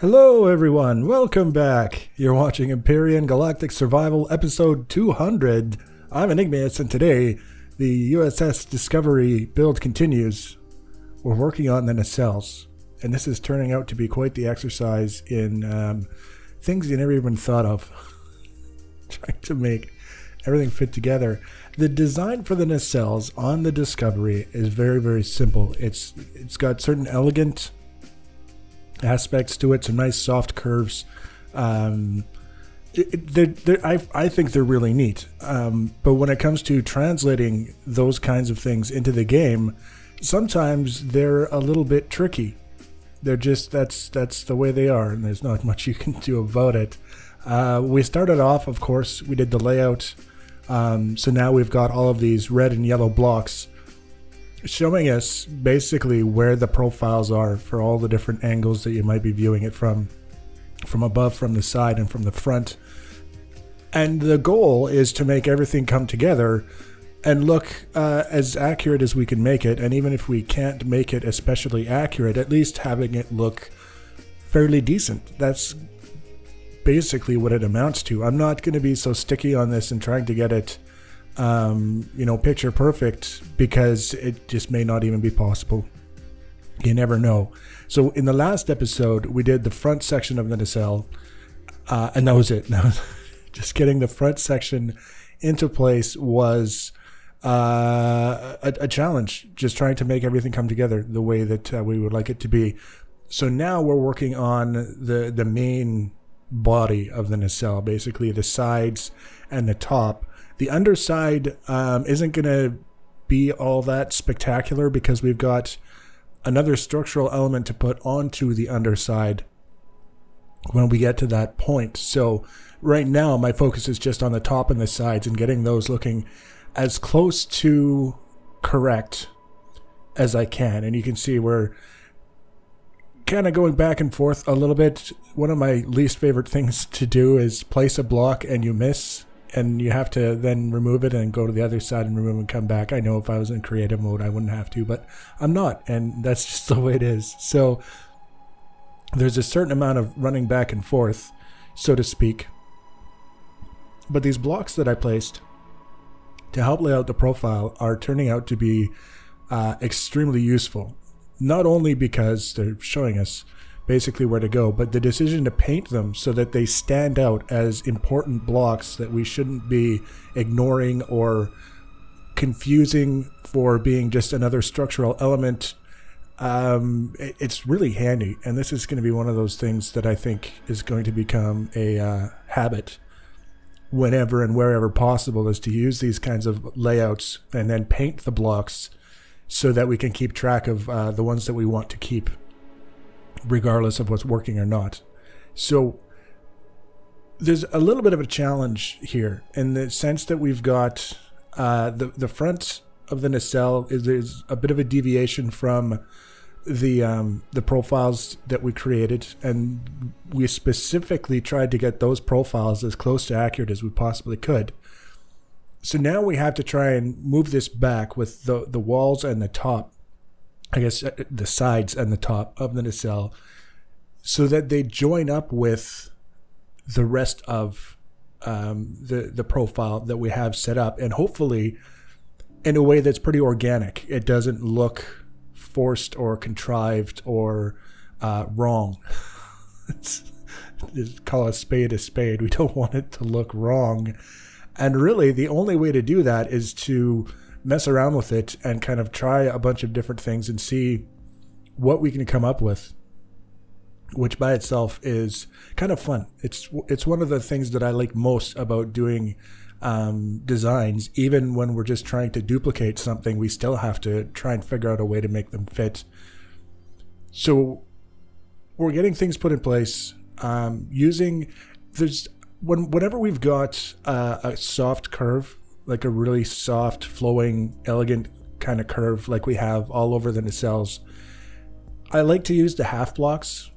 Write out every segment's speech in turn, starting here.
Hello everyone, welcome back. You're watching Empyrion Galactic Survival episode 200. I'm Enigmius and today the USS Discovery build continues. We're working on the nacelles and this is turning out to be quite the exercise in things you never even thought of. Trying to make everything fit together. The design for the nacelles on the Discovery is very simple. It's got certain elegant aspects to it, some nice soft curves. I think they're really neat, but when it comes to translating those kinds of things into the game, sometimes they're a little bit tricky. They're just that's the way they are, and there's not much you can do about it. We started off, of course, we did the layout, so now we've got all of these red and yellow blocks showing us basically where the profiles are for all the different angles that you might be viewing it from above, from the side, and from the front. And the goal is to make everything come together and look as accurate as we can make it. And even if we can't make it especially accurate, at least having it look fairly decent. That's basically what it amounts to. I'm not going to be so sticky on this and trying to get it picture perfect, because it just may not even be possible. You never know. So in the last episode, we did the front section of the nacelle, and that was it. Just getting the front section into place was a challenge, just trying to make everything come together the way that we would like it to be. So now we're working on the main body of the nacelle, basically the sides and the top. The underside isn't going to be all that spectacular because we've got another structural element to put onto the underside when we get to that point. So right now my focus is just on the top and the sides and getting those looking as close to correct as I can. And you can see we're kind of going back and forth a little bit. One of my least favorite things to do is place a block and you miss, and you have to then remove it and go to the other side and remove and come back. I know if I was in creative mode I wouldn't have to, but I'm not, and that's just the way it is. So there's a certain amount of running back and forth, so to speak. But these blocks that I placed to help lay out the profile are turning out to be extremely useful. Not only because they're showing us basically where to go, but the decision to paint them so that they stand out as important blocks that we shouldn't be ignoring or confusing for being just another structural element. It's really handy, and this is going to be one of those things that I think is going to become a habit whenever and wherever possible, is to use these kinds of layouts and then paint the blocks so that we can keep track of the ones that we want to keep, regardless of what's working or not. So there's a little bit of a challenge here in the sense that we've got the front of the nacelle is a bit of a deviation from the profiles that we created, and we specifically tried to get those profiles as close to accurate as we possibly could. So now we have to try and move this back with the walls and the top, I guess the sides and the top of the nacelle, so that they join up with the rest of the profile that we have set up, and hopefully in a way that's pretty organic. It doesn't look forced or contrived or wrong. Just call a spade a spade. We don't want it to look wrong. And really the only way to do that is to mess around with it and kind of try a bunch of different things and see what we can come up with, which by itself is kind of fun. It's one of the things that I like most about doing designs. Even when we're just trying to duplicate something, we still have to try and figure out a way to make them fit. So we're getting things put in place, whenever we've got a soft curve, like a really soft, flowing, elegant kind of curve like we have all over the nacelles, I like to use the half blocks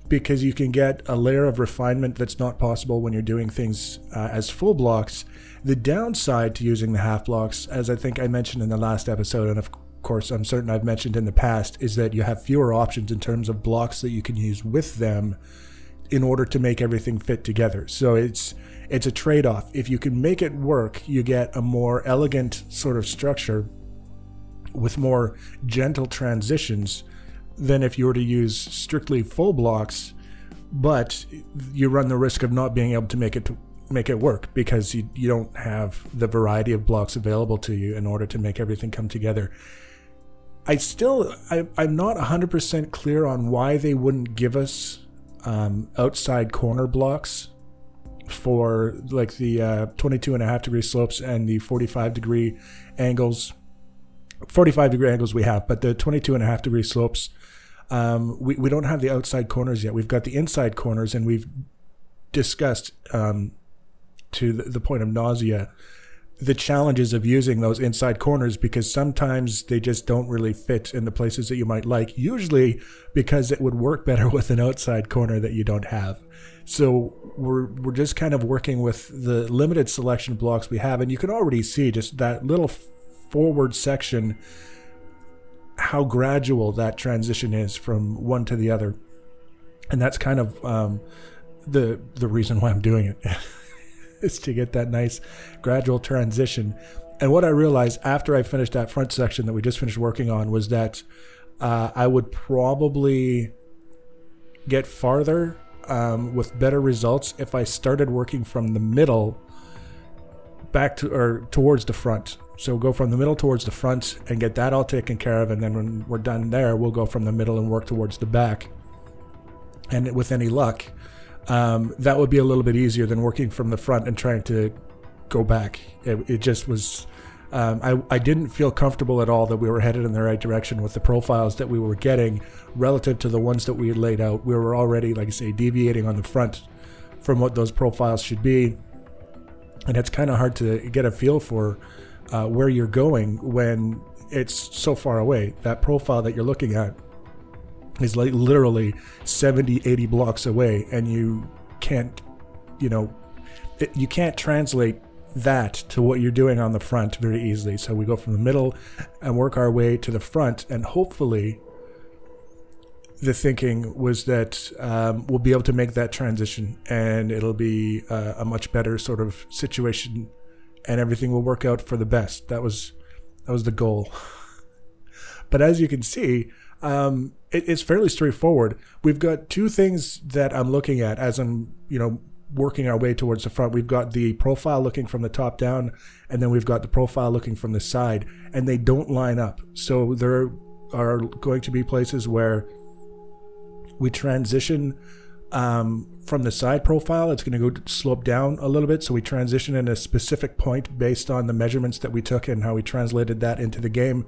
because you can get a layer of refinement that's not possible when you're doing things as full blocks. The downside to using the half blocks, as I think I mentioned in the last episode, and of course I'm certain I've mentioned in the past, is that you have fewer options in terms of blocks that you can use with them in order to make everything fit together. So it's a trade-off. If you can make it work, you get a more elegant sort of structure with more gentle transitions than if you were to use strictly full blocks, but you run the risk of not being able to make it work because you don't have the variety of blocks available to you in order to make everything come together. I'm not 100% clear on why they wouldn't give us outside corner blocks for like the 22.5 degree slopes and the 45 degree angles. 45 degree angles we have, but the 22.5 degree slopes, we don't have the outside corners yet. We've got the inside corners, and we've discussed to the point of nausea the challenges of using those inside corners, because sometimes they just don't really fit in the places that you might like, usually because it would work better with an outside corner that you don't have. So we're just kind of working with the limited selection of blocks we have, and you can already see just that little forward section, how gradual that transition is from one to the other. And that's kind of the reason why I'm doing it is to get that nice gradual transition. And what I realized after I finished that front section that we just finished working on was that I would probably get farther with better results if I started working from the middle back to or towards the front. So go from the middle towards the front and get that all taken care of, and then when we're done there, we'll go from the middle and work towards the back. And with any luck, that would be a little bit easier than working from the front and trying to go back. It just was, I didn't feel comfortable at all that we were headed in the right direction with the profiles that we were getting relative to the ones that we had laid out. We were already, like I say, deviating on the front from what those profiles should be. And it's kind of hard to get a feel for where you're going when it's so far away. That profile that you're looking at is like literally 70, 80 blocks away, and you can't, you can't translate that to what you're doing on the front very easily. So we go from the middle and work our way to the front, and hopefully the thinking was that we'll be able to make that transition, and it'll be a much better sort of situation, and everything will work out for the best. That was the goal. But as you can see, it's fairly straightforward. We've got two things that I'm looking at as I'm, working our way towards the front. We've got the profile looking from the top down, and then we've got the profile looking from the side, and they don't line up. So there are going to be places where we transition from the side profile. It's going to go slope down a little bit, so we transition in a specific point based on the measurements that we took and how we translated that into the game.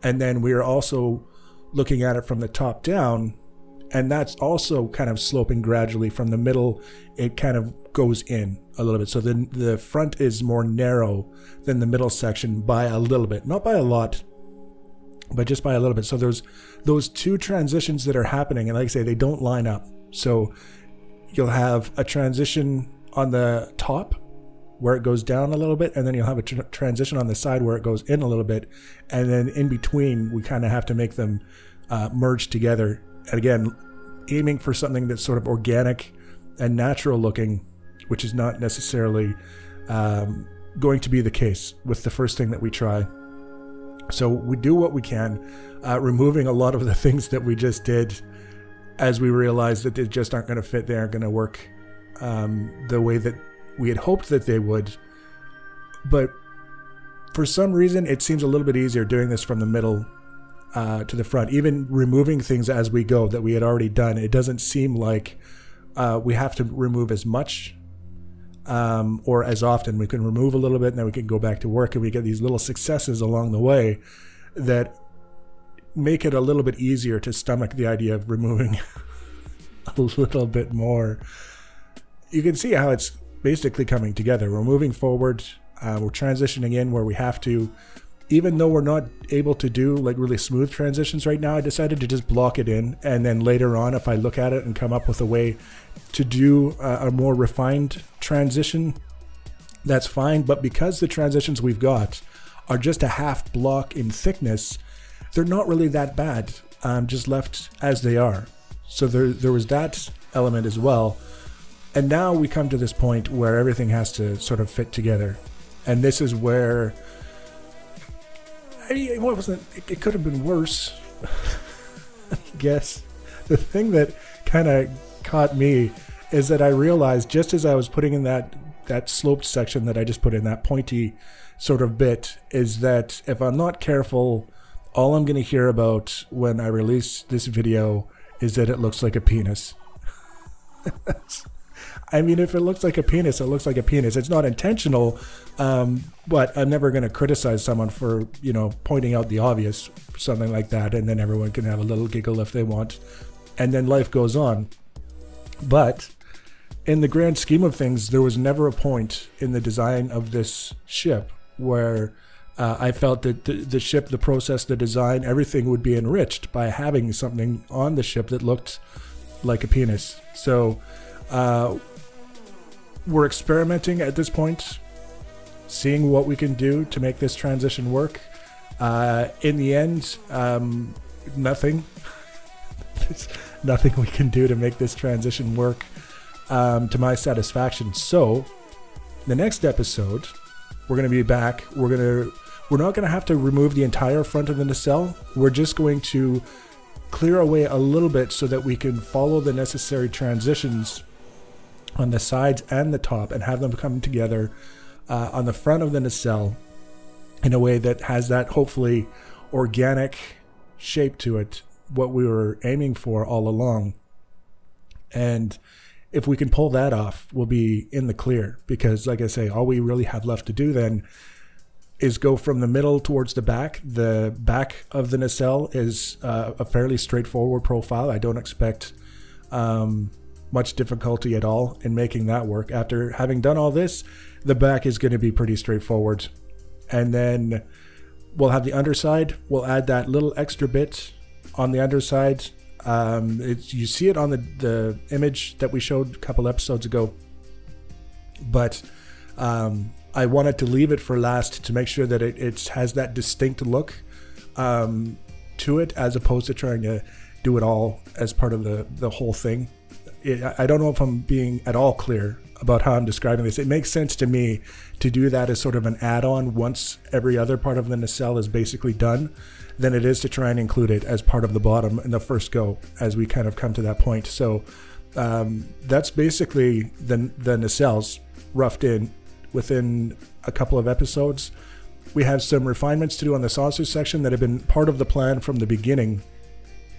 And then we are also looking at it from the top down, and that's also kind of sloping gradually from the middle. It kind of goes in a little bit, so then the front is more narrow than the middle section by a little bit, not by a lot, but just by a little bit. So there's those two transitions that are happening, and like I say, they don't line up. So you'll have a transition on the top where it goes down a little bit, and then you'll have a transition on the side where it goes in a little bit, and then in between we kind of have to make them merge together. And again, aiming for something that's sort of organic and natural looking, which is not necessarily going to be the case with the first thing that we try. So we do what we can, removing a lot of the things that we just did as we realized that they just aren't going to fit, they aren't going to work the way that we had hoped that they would. But for some reason, it seems a little bit easier doing this from the middle to the front. Even removing things as we go that we had already done, it doesn't seem like we have to remove as much or as often. We can remove a little bit, and then we can go back to work, and we get these little successes along the way that make it a little bit easier to stomach the idea of removing a little bit more. You can see how it's basically coming together. We're moving forward, we're transitioning in where we have to. Even though we're not able to do like really smooth transitions right now, I decided to just block it in, and then later on, if I look at it and come up with a way to do a more refined transition, that's fine. But because the transitions we've got are just a half block in thickness, they're not really that bad, just left as they are. So there was that element as well. And now we come to this point where everything has to sort of fit together. And this is where, I mean, it could have been worse, I guess. The thing that kind of caught me is that I realized just as I was putting in that sloped section that I just put in, that pointy sort of bit, is that if I'm not careful, all I'm going to hear about when I release this video is that it looks like a penis. I mean, if it looks like a penis, it looks like a penis. It's not intentional, but I'm never going to criticize someone for, you know, pointing out the obvious, something like that, and then everyone can have a little giggle if they want, and then life goes on. But in the grand scheme of things, there was never a point in the design of this ship where I felt that the ship, the process, the design, everything would be enriched by having something on the ship that looked like a penis. So we're experimenting at this point, seeing what we can do to make this transition work. In the end, nothing. There's nothing we can do to make this transition work to my satisfaction. So the next episode, we're going to be back. We're not going to have to remove the entire front of the nacelle. We're just going to clear away a little bit so that we can follow the necessary transitions on the sides and the top and have them come together on the front of the nacelle in a way that has that hopefully organic shape to it, what we were aiming for all along. And if we can pull that off, we'll be in the clear, because like I say, all we really have left to do then is go from the middle towards the back. The back of the nacelle is a fairly straightforward profile. I don't expect much difficulty at all in making that work. After having done all this, the back is going to be pretty straightforward. And then we'll have the underside. We'll add that little extra bit on the underside. You see it on the image that we showed a couple episodes ago. But I wanted to leave it for last to make sure that it has that distinct look to it, as opposed to trying to do it all as part of the whole thing. I don't know if I'm being at all clear about how I'm describing this. It makes sense to me to do that as sort of an add-on once every other part of the nacelle is basically done, than it is to try and include it as part of the bottom in the first go as we kind of come to that point. So that's basically the nacelles roughed in within a couple of episodes. We have some refinements to do on the saucer section that have been part of the plan from the beginning.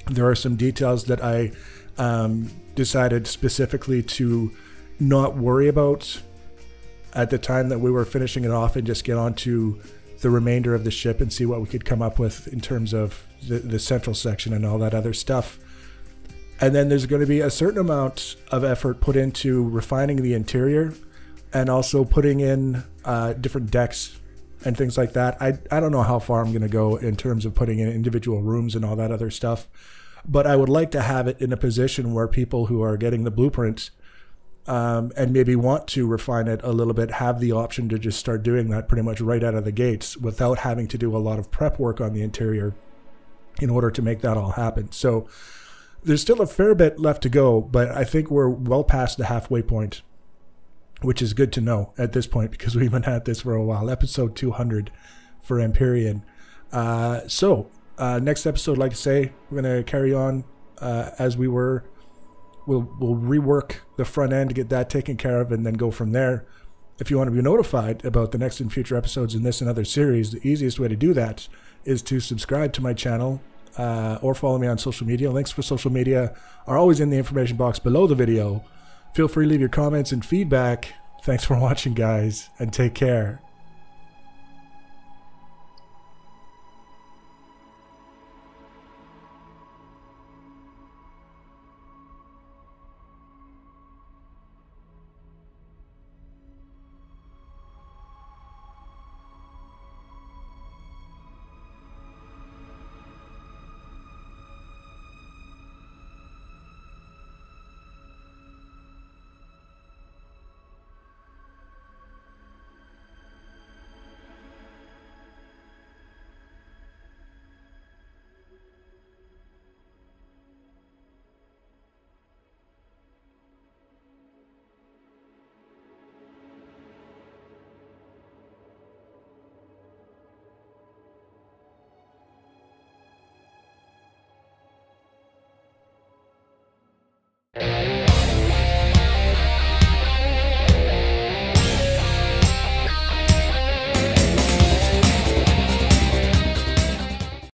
There are some details that I decided specifically to not worry about at the time that we were finishing it off, and just get on to the remainder of the ship and see what we could come up with in terms of the central section and all that other stuff. And then there's going to be a certain amount of effort put into refining the interior, and also putting in different decks and things like that. I don't know how far I'm going to go in terms of putting in individual rooms and all that other stuff, but I would like to have it in a position where people who are getting the blueprint and maybe want to refine it a little bit have the option to just start doing that pretty much right out of the gates without having to do a lot of prep work on the interior in order to make that all happen. So there's still a fair bit left to go, but I think we're well past the halfway point, which is good to know at this point, because we've been at this for a while. Episode 200 for Empyrion. Next episode, like I say, we're going to carry on as we were. We'll rework the front end to get that taken care of, and then go from there. If you want to be notified about the next and future episodes in this and other series, the easiest way to do that is to subscribe to my channel or follow me on social media. Links for social media are always in the information box below the video. Feel free to leave your comments and feedback. Thanks for watching, guys, and take care.